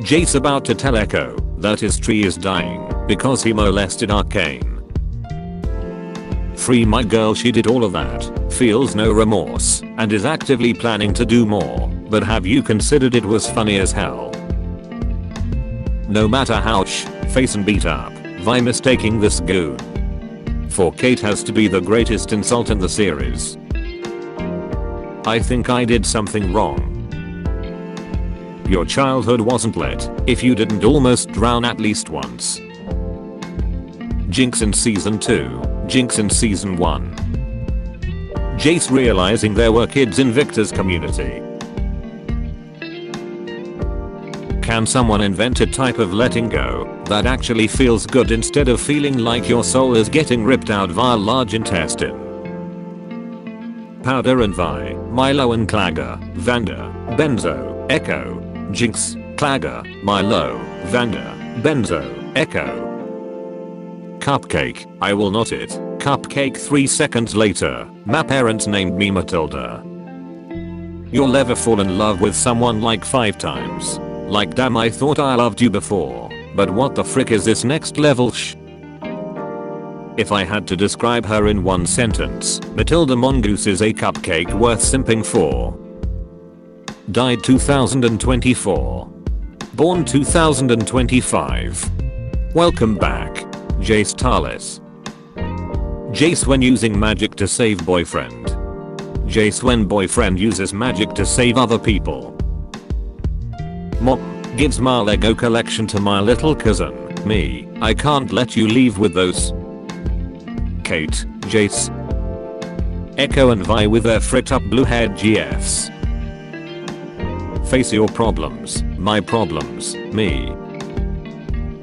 Jace about to tell Echo that his tree is dying because he molested Arcane. Free my girl, she did all of that, feels no remorse, and is actively planning to do more, but have you considered it was funny as hell? No matter how face and beat up, Vi mistaking this goon for Kate has to be the greatest insult in the series. I think I did something wrong. Your childhood wasn't lit if you didn't almost drown at least once. Jinx in Season 2, Jinx in Season 1. Jace realizing there were kids in Viktor's community. Can someone invent a type of letting go that actually feels good instead of feeling like your soul is getting ripped out via large intestine? Powder and Vi, Milo and Clagger, Vanda, Benzo, Echo, Jinx, Clagger, Milo, Vanda, Benzo, Echo. Cupcake, I will not it. Cupcake 3 seconds later, my parents named me Matilda. You'll never fall in love with someone like 5 times. Like damn, I thought I loved you before, but what the frick is this next level If I had to describe her in one sentence, Matilda Mongoose is a cupcake worth simping for. Died 2024. Born 2025. Welcome back, Jace Talis. Jace when using magic to save boyfriend. Jace when boyfriend uses magic to save other people. Mom gives my Lego collection to my little cousin. Me, I can't let you leave with those. Kate, Jace, Echo and Vi with their frit up blue haired GFs. Face your problems, my problems, me.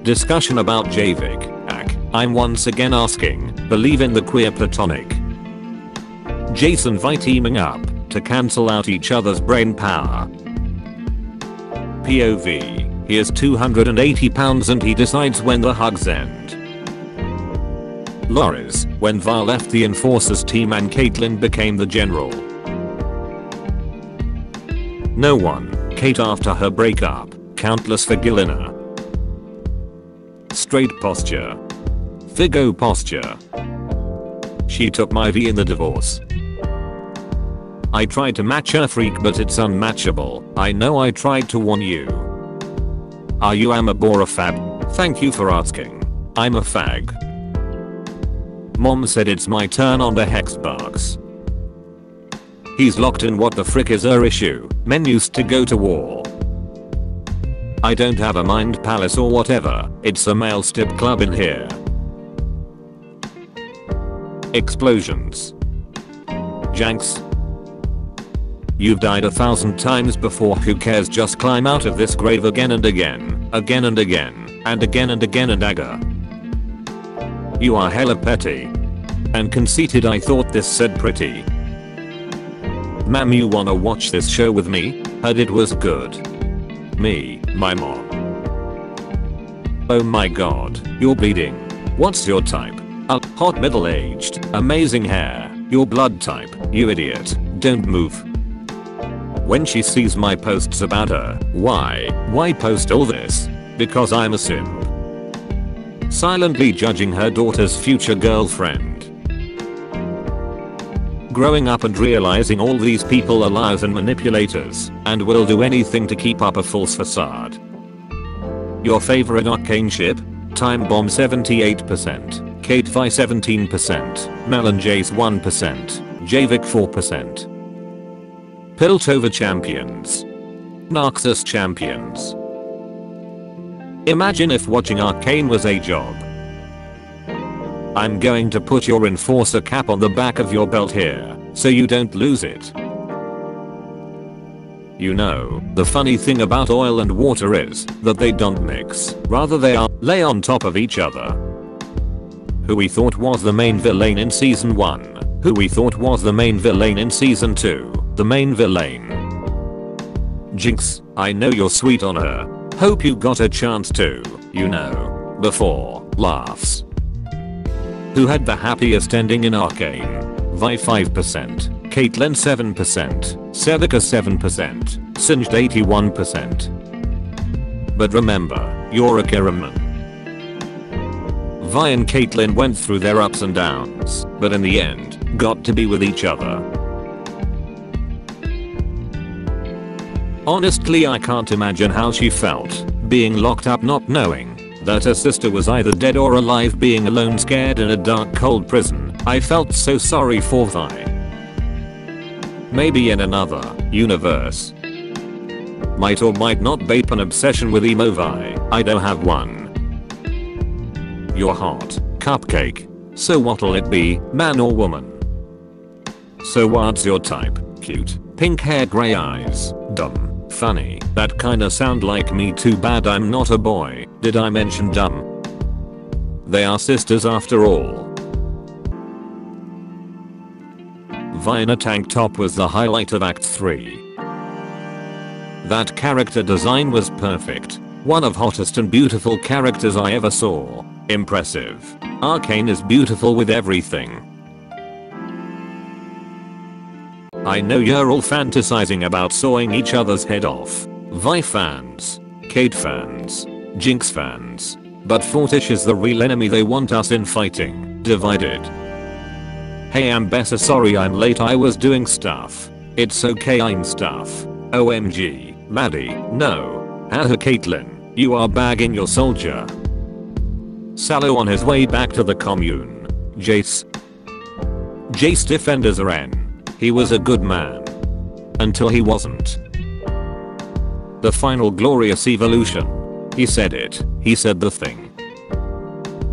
Discussion about Javik, I'm once again asking, believe in the queer platonic. Jace and Vi teaming up to cancel out each other's brain power. POV, he is 280 pounds and he decides when the hugs end. Loris, when Vi left the Enforcers team and Caitlyn became the general. No one, Kate after her breakup, countless for Gilina. Straight posture. Figo posture. She took my V in the divorce. I tried to match her freak but it's unmatchable. I know I tried to warn you. Are you am a bora fab? Thank you for asking. I'm a fag. Mom said it's my turn on the Hexbox. He's locked in, what the frick is her issue? Men used to go to war. I don't have a mind palace or whatever, it's a male strip club in here. Explosions. Janks. You've died 1,000 times before, who cares, just climb out of this grave again and again, again and again, and again and again and aga. You are hella petty. And conceited, I thought this said pretty. Ma'am, you wanna watch this show with me? Heard it was good. Me, my mom. Oh my god, you're bleeding. What's your type? Hot middle-aged, amazing hair. Your blood type, you idiot, don't move. When she sees my posts about her, why post all this? Because I'm a simp. Silently judging her daughter's future girlfriend. Growing up and realizing all these people are liars and manipulators, and will do anything to keep up a false facade. Your favorite Arcane ship? Time Bomb 78%, Kate Vi 17%, Melon Jace 1%, Javik 4%. Piltover champions. Narxus champions. Imagine if watching Arcane was a job. I'm going to put your enforcer cap on the back of your belt here, so you don't lose it. You know, the funny thing about oil and water is that they don't mix, rather they are lay on top of each other. Who we thought was the main villain in season 1, who we thought was the main villain in season 2, the main villain. Jinx, I know you're sweet on her. Hope you got a chance to, you know, before, laughs. Who had the happiest ending in Arcane? Vi 5%, Caitlyn 7%, Celica 7%, Singed 81%. But remember, you're a Kiraman. Vi and Caitlyn went through their ups and downs, but in the end, got to be with each other. Honestly, I can't imagine how she felt, being locked up not knowing that her sister was either dead or alive, being alone scared in a dark cold prison. I felt so sorry for Vi. Maybe in another universe. Might or might not be an obsession with emo Vi, I don't have one. You're hot, cupcake. So what'll it be, man or woman? So what's your type? Cute, pink hair, grey eyes, dumb, funny. That kinda sound like me, too bad I'm not a boy. Did I mention dumb? They are sisters after all. Vi in a tank top was the highlight of Act 3. That character design was perfect. One of hottest and beautiful characters I ever saw. Impressive. Arcane is beautiful with everything. I know you're all fantasizing about sawing each other's head off. Vi fans, Kate fans, Jinx fans. But Fortish is the real enemy they want us in fighting, divided. Hey, I'm better, sorry I'm late, I was doing stuff. It's okay, I'm stuff. OMG, Maddie, no. Haha, Caitlyn, you are bagging your soldier. Salo on his way back to the commune. Jace. Jace defenders are N. He was a good man. Until he wasn't. The final glorious evolution. He said it. He said the thing.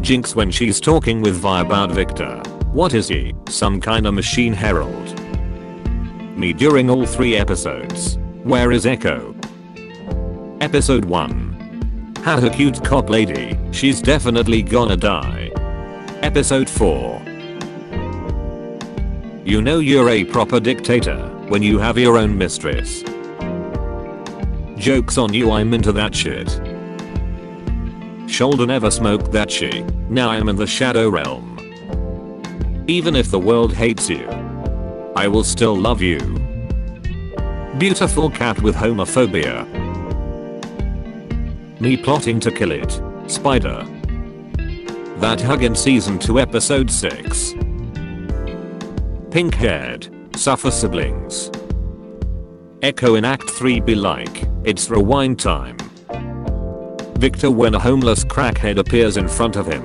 Jinx when she's talking with Vi about Viktor. What is he? Some kinda machine herald? Me during all 3 episodes. Where is Echo? Episode 1. Had a cute cop lady. She's definitely gonna die. Episode 4. You know you're a proper dictator when you have your own mistress. Joke's on you, I'm into that shit. Shoulder never smoked that shit. Now I'm in the shadow realm. Even if the world hates you, I will still love you. Beautiful cat with homophobia. Me plotting to kill it. Spider. That hug in season 2 episode 6. Pink haired. Suffer siblings. Echo in act 3 be like, it's rewind time. Viktor when a homeless crackhead appears in front of him.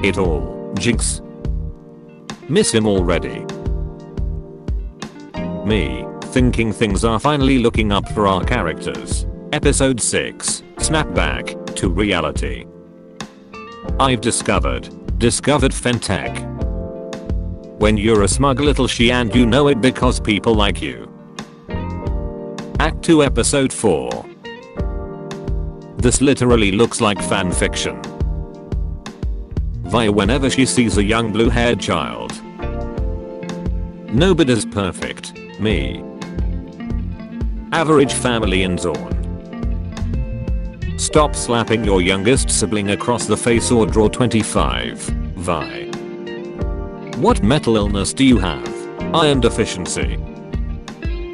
It all. Jinx. Miss him already. Me, thinking things are finally looking up for our characters. Episode 6, snap back to reality. I've discovered Fentech. When you're a smug little she and you know it because people like you. Act 2 episode 4. This literally looks like fanfiction. Vi whenever she sees a young blue-haired child. Nobody's perfect. Me. Average family in Zorn. Stop slapping your youngest sibling across the face or draw 25. Vi. What mental illness do you have? Iron deficiency.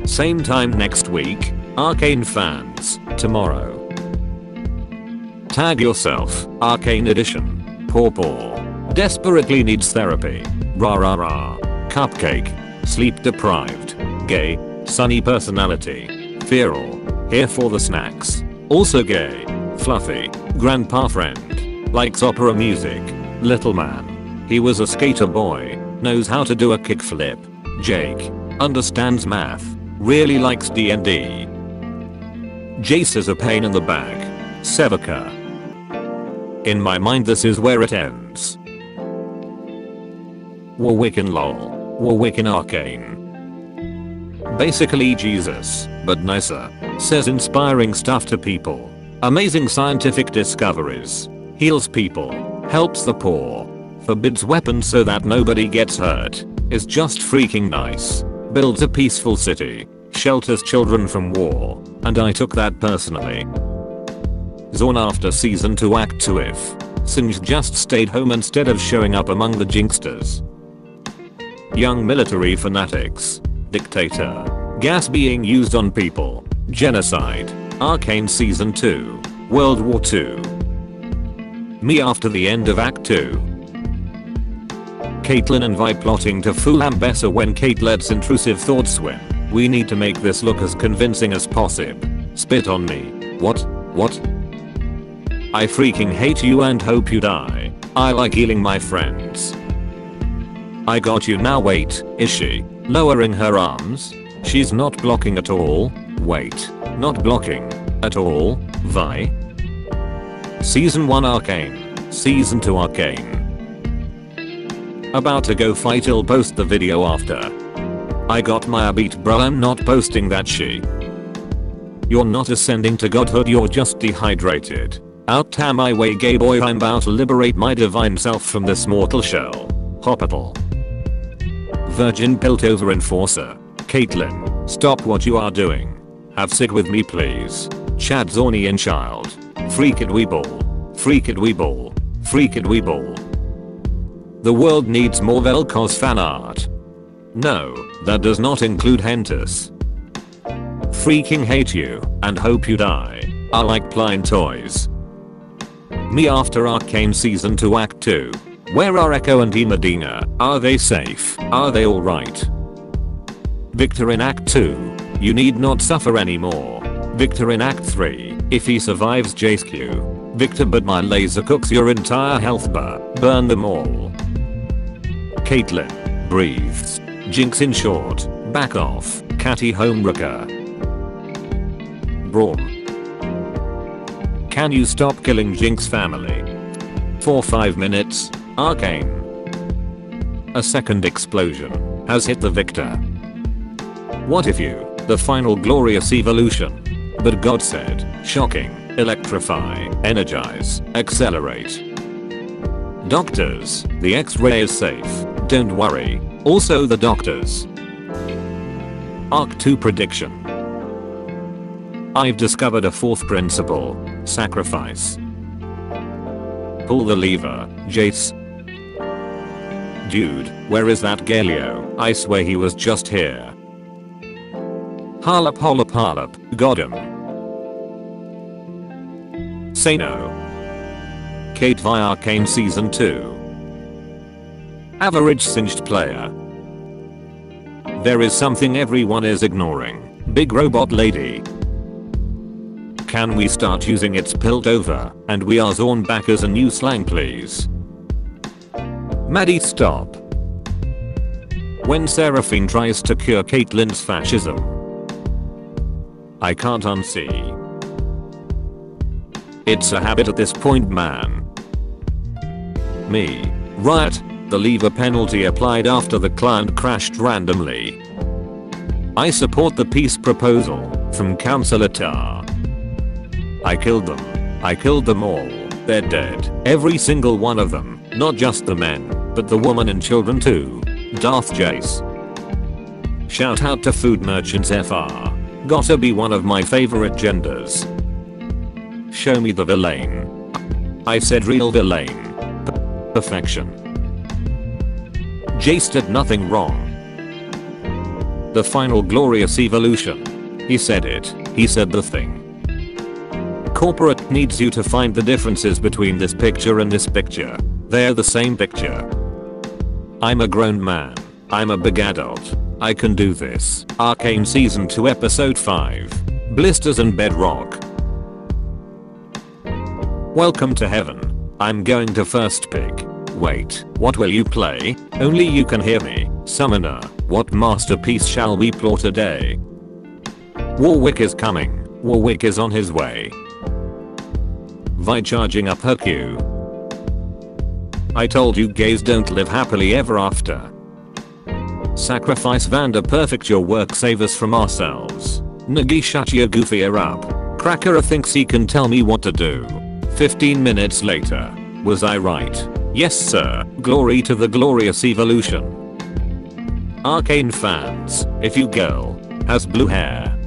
Same time next week. Arcane fans. Tomorrow. Tag yourself. Arcane edition. Paw. Desperately needs therapy. Rah rah rah. Cupcake. Sleep deprived. Gay. Sunny personality. Feral. Here for the snacks. Also gay. Fluffy. Grandpa friend. Likes opera music. Little man. He was a skater boy. Knows how to do a kickflip. Jake. Understands math. Really likes D&D. Jace is a pain in the bag. Sevica. In my mind this is where it ends. Warwick in LOL. Warwick in Arcane. Basically Jesus, but nicer. Says inspiring stuff to people. Amazing scientific discoveries. Heals people. Helps the poor. Forbids weapons so that nobody gets hurt. Is just freaking nice. Builds a peaceful city. Shelters children from war. And I took that personally. Zorn after season 2 act 2 if Singe just stayed home instead of showing up among the Jinxsters. Young military fanatics. Dictator. Gas being used on people. Genocide. Arcane season 2. World War II. Me after the end of act 2. Caitlyn and Vi plotting to fool Ambessa when Kate lets intrusive thoughts swim. We need to make this look as convincing as possible. Spit on me. What? I freaking hate you and hope you die. I like healing my friends. I got you now. Wait, is she? Lowering her arms? She's not blocking at all. Wait, not blocking at all. Vi? Season 1 Arcane. Season 2 Arcane. About to go fight. I'll post the video after. I got my beat bro, I'm not posting that shit. You're not ascending to godhood, you're just dehydrated. Out my way gay boy, I'm about to liberate my divine self from this mortal shell. Hopital. Virgin Piltover enforcer. Caitlyn, stop what you are doing. Have sig with me please. Chad Zornian child. Freaked weeble. Freaked weeble. Freaked weeble. The world needs more Vel'Koz fan art. No, that does not include Hentus. Freaking hate you and hope you die. I like plain toys. Me after Arcane season 2 act 2. Where are Echo and E Medina? Are they safe? Are they alright? Viktor in act 2. You need not suffer anymore. Viktor in act 3. If he survives Jace Q. Viktor, but my laser cooks your entire health bar. Burn them all. Caitlyn. Breathes. Jinx in short. Back off. Catty homewrecker. Braum. Can you stop killing Jinx family? For 5 minutes. Arcane. A second explosion has hit the Viktor. What if you, the final glorious evolution? But God said, shocking, electrify, energize, accelerate. Doctors, the X-ray is safe, don't worry, also the doctors. Arc 2 prediction. I've discovered a fourth principle, sacrifice. Pull the lever, Jace. Dude, where is that Galio? I swear he was just here. Harlop hollop harlop, got him. Say no. Kate Vi Arcane Season 2. Average singed player. There is something everyone is ignoring. Big robot lady. Can we start using its Piltover and we are Zorn back as a new slang please? Maddie stop. When Seraphine tries to cure Caitlyn's fascism. I can't unsee. It's a habit at this point man. Me. Riot. The lever penalty applied after the client crashed randomly. I support the peace proposal from Councillor Tar. I killed them. I killed them all. They're dead. Every single one of them. Not just the men, but the woman and children too. Darth Jace. Shout out to Food Merchants FR. Gotta be one of my favorite genders. Show me the villain. I said real villain. Perfection. Jace did nothing wrong. The final glorious evolution. He said it. He said the thing. Corporate needs you to find the differences between this picture and this picture. They're the same picture. I'm a grown man. I'm a big adult. I can do this. Arcane Season 2 Episode 5. Blisters and Bedrock. Welcome to heaven. I'm going to first pick. Wait, what will you play? Only you can hear me. Summoner, what masterpiece shall we plot today? Warwick is coming. Warwick is on his way. Vi charging up her queue. I told you gays don't live happily ever after. Sacrifice Vanda perfect your work save us from ourselves. Nagi shut your goofy up. Cracker thinks he can tell me what to do. 15 minutes later. Was I right? Yes sir, glory to the glorious evolution. Arcane fans, if you girl, has blue hair,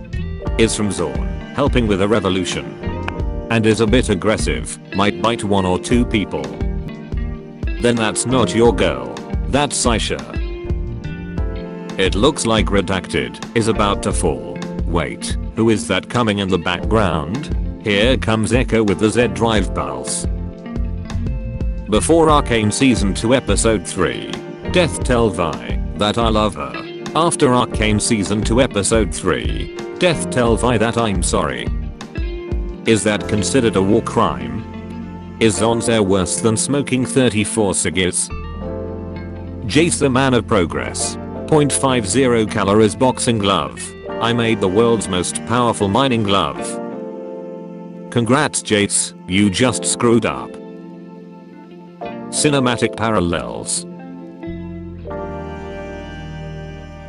is from Zorn, helping with a revolution, and is a bit aggressive, might bite 1 or 2 people, then that's not your girl, that's Saisha. It looks like Redacted is about to fall. Wait, who is that coming in the background? Here comes Echo with the Z Drive pulse. Before Arcane Season 2 Episode 3. Death tell Vi that I love her. After Arcane Season 2 Episode 3. Death tell Vi that I'm sorry. Is that considered a war crime? Is Zonzer worse than smoking 34 cigars? Jace the man of progress. 0.50 calories boxing glove. I made the world's most powerful mining glove. Congrats Jace, you just screwed up. Cinematic parallels.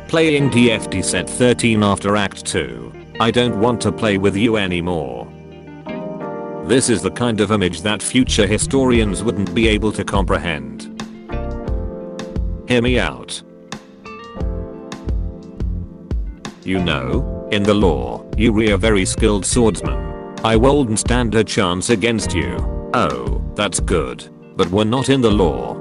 Playing TFT set 13 after Act 2. I don't want to play with you anymore. This is the kind of image that future historians wouldn't be able to comprehend. Hear me out. You know, in the lore, you're a very skilled swordsman. I wouldn't stand a chance against you. Oh, that's good. But we're not in the lore.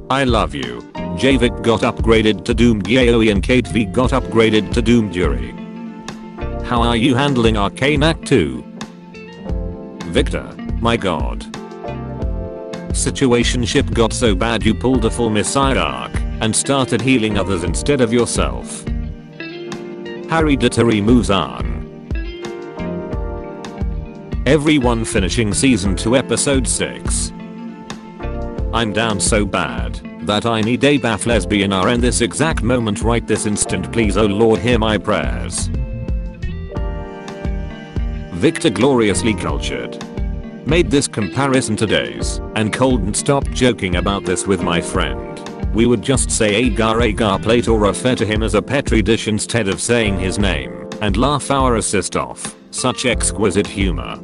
I love you. Javik got upgraded to Doomed Yaoi and Kate V got upgraded to Doomed Yuri. How are you handling Arcane Act 2? Viktor, my god. Situationship got so bad you pulled a full missile arc and started healing others instead of yourself. Hereditary moves on. Everyone finishing Season 2 Episode 6. I'm down so bad. that I need a BAF lesbian R in this exact moment right this instant please oh lord hear my prayers. Viktor gloriously cultured. Made this comparison today's and couldn't stop joking about this with my friend. We would just say agar plate or refer to him as a petri dish instead of saying his name and laugh our assist off. Such exquisite humor.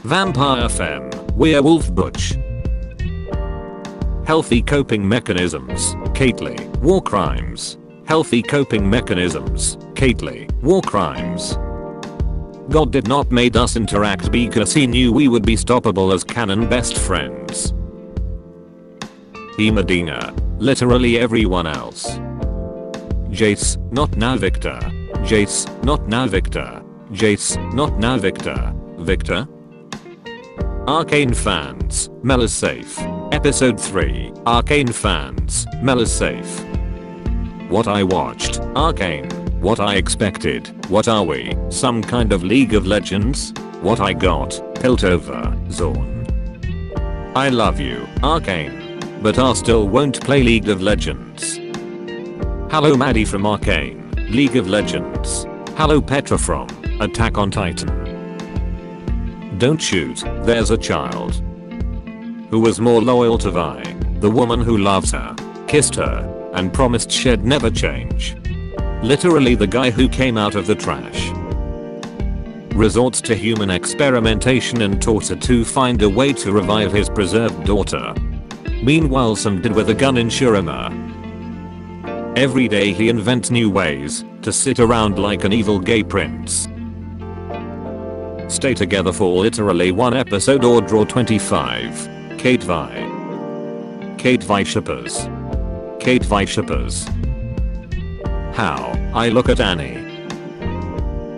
Vampire femme, werewolf butch. Healthy coping mechanisms, Kately, war crimes. Healthy coping mechanisms, Kately, war crimes. God did not made us interact because he knew we would be stoppable as canon best friends. Medina, literally everyone else. Jace, not now Viktor. Jace, not now Viktor. Jace, not now Viktor. Viktor? Arcane fans, Mel is safe. Episode 3, Arcane fans, Mel is safe. What I watched, Arcane. What I expected, what are we, some kind of League of Legends? What I got, Piltover, Zorn. I love you, Arcane. But I still won't play League of Legends. Hello Maddie from Arcane, League of Legends. Hello Petra from Attack on Titan. Don't shoot, there's a child. Who was more loyal to Vi, the woman who loves her, kissed her, and promised she'd never change. Literally the guy who came out of the trash. Resorts to human experimentation and torture to find a way to revive his preserved daughter. Meanwhile some dude with a gun in Shurima. Every day he invents new ways to sit around like an evil gay prince. Stay together for literally one episode or draw 25. Kate Vi. Kate Vi shippers. Kate Vi shippers. How I look at Annie.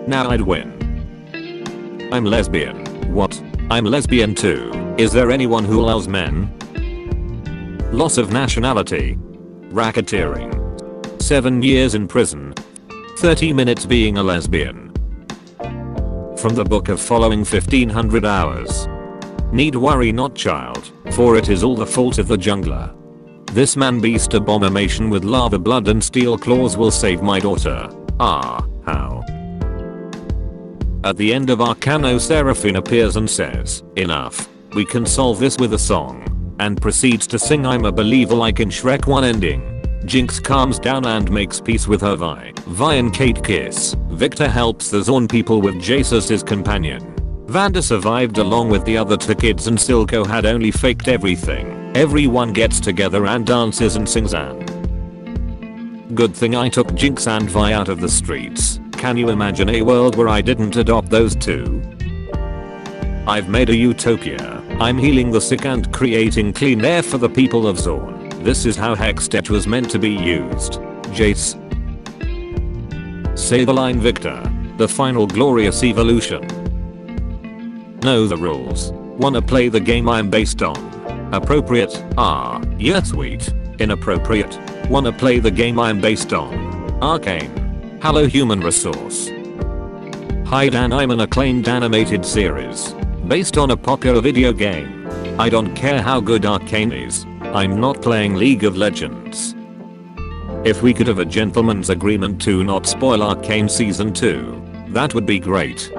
Now I'd win. I'm lesbian. What? I'm lesbian too. Is there anyone who loves men? Loss of nationality. Racketeering. 7 years in prison. 30 minutes being a lesbian. From the book of following 1500 hours. Need worry not child, for it is all the fault of the jungler. This man beast abomination with lava blood and steel claws will save my daughter. Ah, how? At the end of Arcano Seraphine appears and says, enough, we can solve this with a song, and proceeds to sing I'm a believer like in Shrek 1 ending. Jinx calms down and makes peace with her Vi. Vi and Kate kiss. Viktor helps the Zorn people with Jace as his companion. Vanda survived along with the other 2 kids and Silco had only faked everything. Everyone gets together and dances and sings and. Good thing I took Jinx and Vi out of the streets. Can you imagine a world where I didn't adopt those 2? I've made a utopia. I'm healing the sick and creating clean air for the people of Zorn. This is how Hextech was meant to be used. Jace. Say the line Viktor. The final glorious evolution. Know the rules. Wanna play the game I'm based on? Appropriate? Ah, yeah sweet. Inappropriate? Wanna play the game I'm based on? Arcane. Hello human resource. Hi Dan, I'm an acclaimed animated series. Based on a popular video game. I don't care how good Arcane is. I'm not playing League of Legends. If we could have a gentleman's agreement to not spoil Arcane Season 2, that would be great.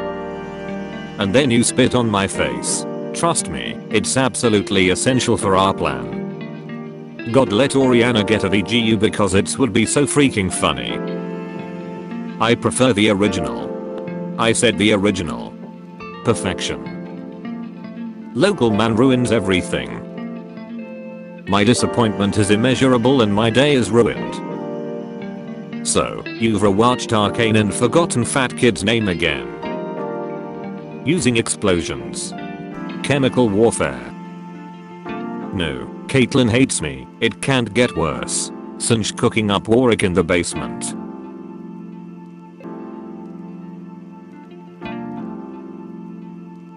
And then you spit on my face. Trust me, it's absolutely essential for our plan. God let Oriana get a VGU because it would be so freaking funny. I prefer the original. I said the original. Perfection. Local man ruins everything. My disappointment is immeasurable and my day is ruined. So, you've rewatched Arcane and forgotten Fat Kid's name again. Using explosions. Chemical warfare. No, Caitlyn hates me, it can't get worse. Since cooking up Warwick in the basement.